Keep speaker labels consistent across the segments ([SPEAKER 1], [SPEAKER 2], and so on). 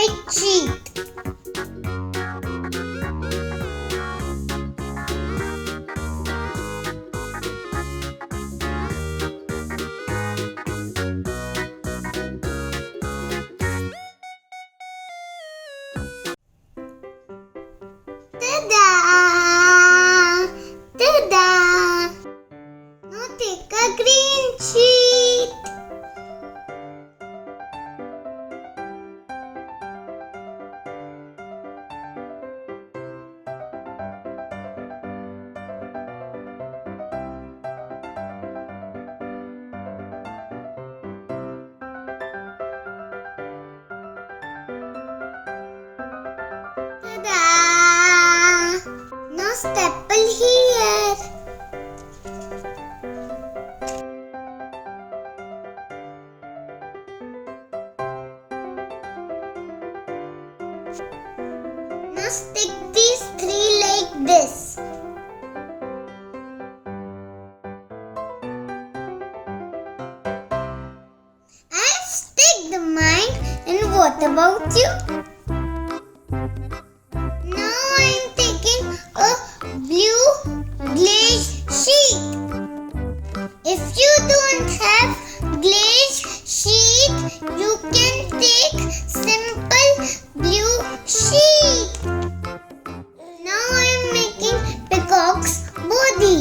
[SPEAKER 1] white sheet. Ta-da! Ta-da! Now take a green sheet. Ta-da! Now staple here. Now stick these three like this. I've sticked mine, and what about you? Now I'm taking a blue glaze sheet. If you don't have glaze sheet, you can take simple blue sheet. Now I'm making peacock's body.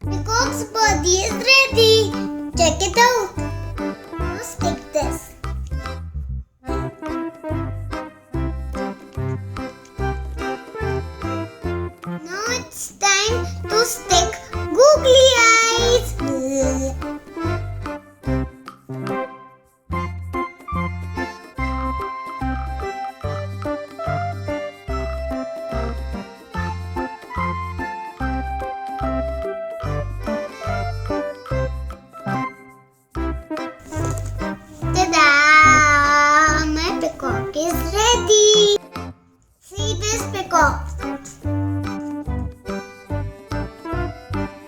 [SPEAKER 1] Peacock's body is ready. Check it out. Now stick this. Now it's time to stick googly eyes. Ta-da! My peacock is ready. See this peacock.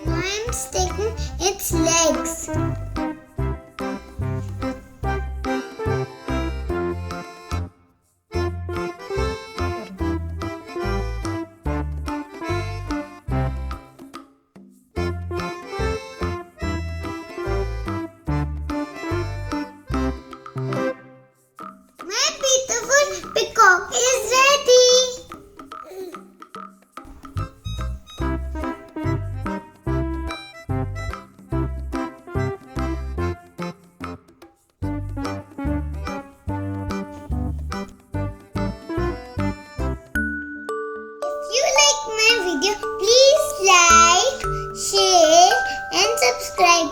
[SPEAKER 1] Now I'm sticking its legs. My beautiful peacock is ready. If you like my video, please like, share and subscribe.